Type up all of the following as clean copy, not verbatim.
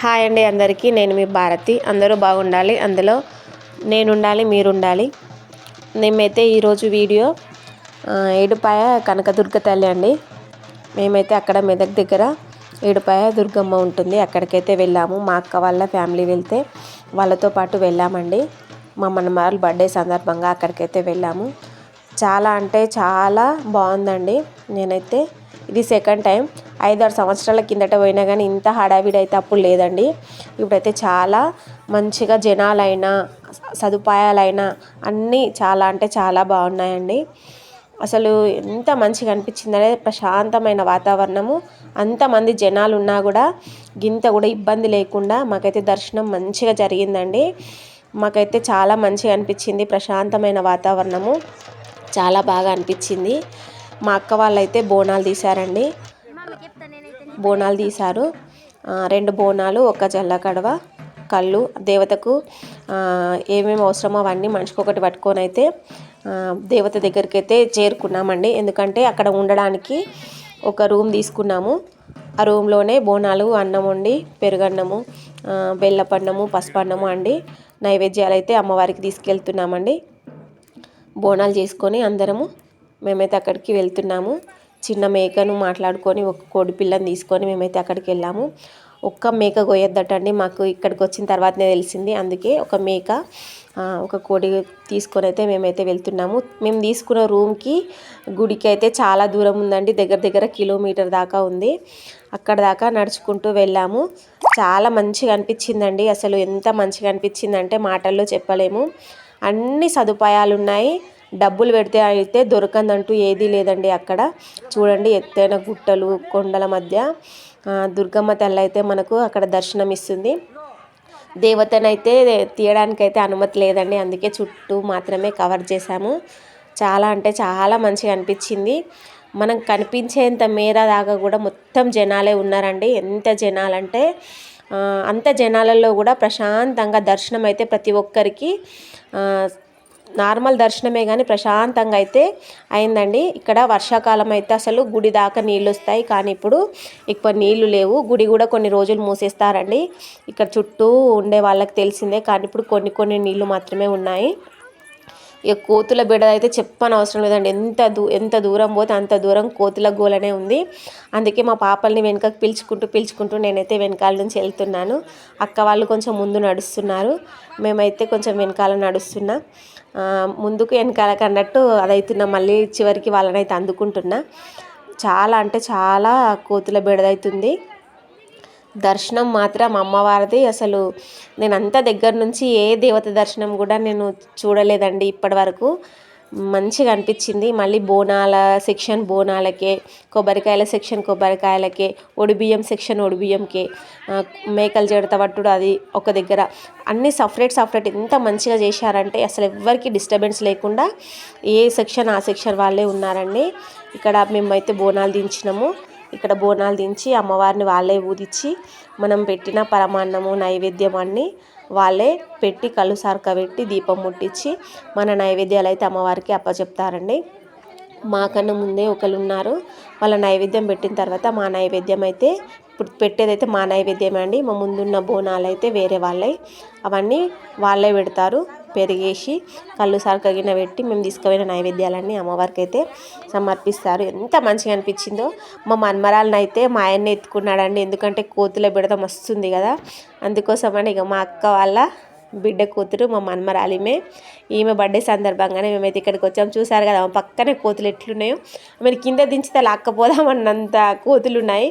Hi అండి అందరికీ. నేను మీ భారతి. అందరూ బాగుండాలి, అందులో నేనుండాలి, మీరుండాలి. మేమైతే ఈరోజు వీడియో ఏడుపాయ కనకదుర్గ తల్లి అండి. మేమైతే అక్కడ మెదక్ దగ్గర ఏడుపాయ దుర్గమ్మ ఉంటుంది, అక్కడికైతే వెళ్ళాము. మా అక్క వాళ్ళ ఫ్యామిలీ వెళ్తే వాళ్ళతో పాటు వెళ్ళామండి. మా మనమరాలు బర్త్డే సందర్భంగా అక్కడికైతే వెళ్ళాము. చాలా అంటే చాలా బాగుందండి. నేనైతే ఇది సెకండ్ టైం. 5-6 సంవత్సరాల కిందట పోయినా కానీ ఇంత హడావిడి అయితే అప్పుడు లేదండి. ఇప్పుడైతే చాలా మంచిగా జనాలైనా సదుపాయాలైనా అన్నీ చాలా అంటే చాలా బాగున్నాయండి. అసలు ఎంత మంచిగా అనిపించిందనే, ప్రశాంతమైన వాతావరణము, అంతమంది జనాలు ఉన్నా కూడా గింత కూడా ఇబ్బంది లేకుండా మాకైతే దర్శనం మంచిగా జరిగిందండి. మాకైతే చాలా మంచిగా అనిపించింది. ప్రశాంతమైన వాతావరణము చాలా బాగా అనిపించింది. మా అక్క వాళ్ళైతే బోనాలు తీశారండి. బోనాలు తీశారు. 2 బోనాలు, ఒక జల్ల కడవ, కళ్ళు, దేవతకు ఏమేమి అవసరమో అవన్నీ మనిషికొకటి పట్టుకొని అయితే దేవత దగ్గరికి అయితే చేరుకున్నామండి. ఎందుకంటే అక్కడ ఉండడానికి ఒక రూమ్ తీసుకున్నాము. ఆ రూమ్లోనే బోనాలు, అన్నం వండి, పెరుగన్నము, బెల్లపన్నము, పసుపన్నము అండి నైవేద్యాలు అయితే అమ్మవారికి తీసుకెళ్తున్నామండి. బోనాలు చేసుకొని అందరము మేమైతే అక్కడికి వెళ్తున్నాము. చిన్న మేకను మాట్లాడుకొని ఒక కోడి పిల్లని తీసుకొని మేమైతే అక్కడికి వెళ్ళాము. ఒక్క మేక కోయొద్దటండి, మాకు ఇక్కడికి వచ్చిన తర్వాతనే తెలిసింది. అందుకే ఒక కోడి తీసుకొని అయితే మేమైతే వెళ్తున్నాము. మేము తీసుకున్న రూమ్కి గుడికి అయితే చాలా దూరం ఉందండి. దగ్గర కిలోమీటర్ దాకా ఉంది. అక్కడ దాకా నడుచుకుంటూ వెళ్ళాము. చాలా మంచిగా అనిపించిందండి. అసలు ఎంత మంచిగా అనిపించిందంటే మాటల్లో చెప్పలేము. అన్ని సదుపాయాలు ఉన్నాయి. డబ్బులు పెడితే అయితే దొరకందంటూ ఏదీ లేదండి. అక్కడ చూడండి, ఎత్తైన గుట్టలు, కొండల మధ్య దుర్గమ్మ తల్లి అయితే మనకు అక్కడ దర్శనం ఇస్తుంది. దేవతనైతే తీయడానికైతే అనుమతి లేదండి, అందుకే చుట్టూ మాత్రమే కవర్ చేశాము. చాలా అంటే చాలా మంచిగా అనిపించింది. మనం కనిపించేంత మేర దాకా కూడా మొత్తం జనాలే ఉన్నారండి. ఎంత జనాలంటే అంత జనాలలో కూడా ప్రశాంతంగా దర్శనం అయితే ప్రతి ఒక్కరికి నార్మల్ దర్శనమే కానీ ప్రశాంతంగా అయితే అయిందండి. ఇక్కడ వర్షాకాలం అయితే అసలు గుడి దాకా నీళ్ళు వస్తాయి, కానీ ఇప్పుడు ఎక్కువ నీళ్లు లేవు. గుడి కూడా కొన్ని రోజులు మూసేస్తారండి. ఇక్కడ చుట్టూ ఉండే వాళ్ళకి తెలిసిందే, కానీ ఇప్పుడు కొన్ని నీళ్లు మాత్రమే ఉన్నాయి. ఇక కోతుల బిడ అయితే చెప్పని అవసరం లేదండి. ఎంత దూరం పోతే అంత దూరం కోతుల గోలనే ఉంది. అందుకే మా పాపల్ని వెనకకి పిలుచుకుంటూ నేనైతే వెనకాల నుంచి వెళ్తున్నాను. అక్క వాళ్ళు కొంచెం ముందు నడుస్తున్నారు, మేమైతే కొంచెం వెనకాల నడుస్తున్నా. ముందుకు వెనకాలకి అన్నట్టు అదైతున్నా. మళ్ళీ చివరికి వాళ్ళనైతే అందుకుంటున్నా. చాలా అంటే చాలా కోతుల బెడదవుతుంది. దర్శనం మాత్రం అమ్మవారిది అసలు నేను అంత దగ్గర నుంచి ఏ దేవత దర్శనం కూడా నేను చూడలేదండి ఇప్పటి వరకు. మంచిగా అనిపించింది. మళ్ళీ బోనాల సెక్షన్ బోనాలకే, కొబ్బరికాయల సెక్షన్ కొబ్బరికాయలకే, ఒడిబియ్యం సెక్షన్ ఒడిబియ్యంకే, మేకల జడత పట్టుడు అది ఒక దగ్గర, అన్నీ సపరేట్ ఎంత మంచిగా చేశారంటే అసలు ఎవ్వరికి డిస్టర్బెన్స్ లేకుండా ఏ సెక్షన్ ఆ సెక్షన్ వాళ్ళే ఉన్నారండి. ఇక్కడ మేమైతే బోనాలు దించినాము. ఇక్కడ బోనాలు దించి అమ్మవారిని వాళ్ళే ఊదిచ్చి మనం పెట్టిన పరమాన్నము నైవేద్యం అన్నీ వాళ్ళే పెట్టి కళ్ళు సార్క పెట్టి దీపం ముట్టించి మన నైవేద్యాలు అయితే అమ్మవారికి అప్పచెప్తారండి. మాకన్నా ముందే ఒకరు ఉన్నారు. వాళ్ళ నైవేద్యం పెట్టిన తర్వాత మా నైవేద్యం అయితే ఇప్పుడు పెట్టేదైతే మా నైవేద్యమే అండి. మా ముందున్న బోనాలు అయితే వేరే వాళ్ళే, అవన్నీ వాళ్ళే పెడతారు. పెరిగేసి కళ్ళు సార్కగిన పెట్టి మేము తీసుకుపోయిన నైవేద్యాలన్నీ అమ్మవారికి అయితే సమర్పిస్తారు. ఎంత మంచిగా అనిపించిందో. మా మన్మరాలను అయితే మా ఆయన్ని ఎత్తుకున్నాడండి, ఎందుకంటే కోతుల బిడత వస్తుంది కదా, అందుకోసమని. ఇక మా అక్క వాళ్ళ బిడ్డ కూతురు మా మన్మరాలిమే. ఈమె బర్త్డే సందర్భంగానే మేమైతే ఇక్కడికి వచ్చాము. చూసారు కదా పక్కనే కోతులు ఎట్లున్నాయో, మరి కింద దించితే లాక్కపోదామన్నంత కోతులు ఉన్నాయి.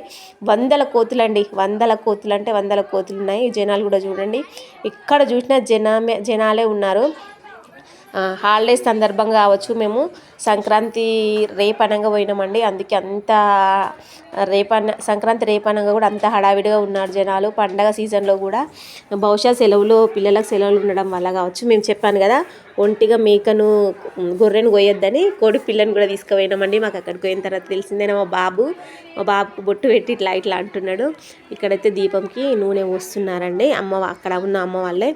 వందల కోతులు అండి, వందల కోతులు అంటే వందల కోతులు ఉన్నాయి. జనాలు కూడా చూడండి, ఎక్కడ చూసినా జనాలే ఉన్నారు. హాలిడేస్ సందర్భంగా కావచ్చు, మేము సంక్రాంతి రేపనంగా పోయినామండి. అందుకే అంత సంక్రాంతి రేపనంగా కూడా అంత హడావిడిగా ఉన్నారు జనాలు. పండగ సీజన్లో కూడా బహుశా పిల్లలకు సెలవులు ఉండడం వల్ల కావచ్చు. మేము చెప్పాను కదా, ఒంటిగా మేకను గొర్రెను కొయ్యొద్దని కోడి పిల్లని కూడా తీసుకుపోయినామండి. మాకు అక్కడికి పోయిన తర్వాత తెలిసిందేనా, మా బాబుకు బొట్టు పెట్టి ఇట్లా అంటున్నాడు. ఇక్కడైతే దీపంకి నూనె పోస్తున్నారండి అక్కడ ఉన్న అమ్మ వాళ్ళే.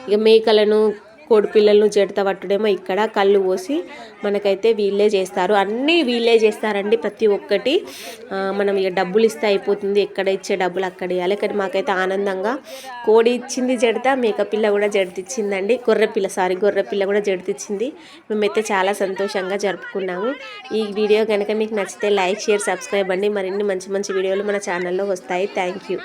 ఇక మేకలను కోడి పిల్లలను జడత పట్టుడేమో ఇక్కడ, కళ్ళు పోసి మనకైతే వీళ్ళే చేస్తారు. అన్నీ వీళ్ళే చేస్తారండి ప్రతి ఒక్కటి. మనం ఇక డబ్బులు ఇస్తే అయిపోతుంది, ఎక్కడ ఇచ్చే డబ్బులు అక్కడ ఇవ్వాలి. కానీ మాకైతే ఆనందంగా కోడి ఇచ్చింది జడత, మేకపిల్ల కూడా జడతిచ్చిందండి, గొర్రెపిల్ల కూడా జడతిచ్చింది. మేమైతే చాలా సంతోషంగా జరుపుకున్నాము. ఈ వీడియో కనుక మీకు నచ్చితే లైక్, షేర్, సబ్స్క్రైబ్ అండి. మరిన్ని మంచి మంచి వీడియోలు మన ఛానల్లో వస్తాయి. Thank you.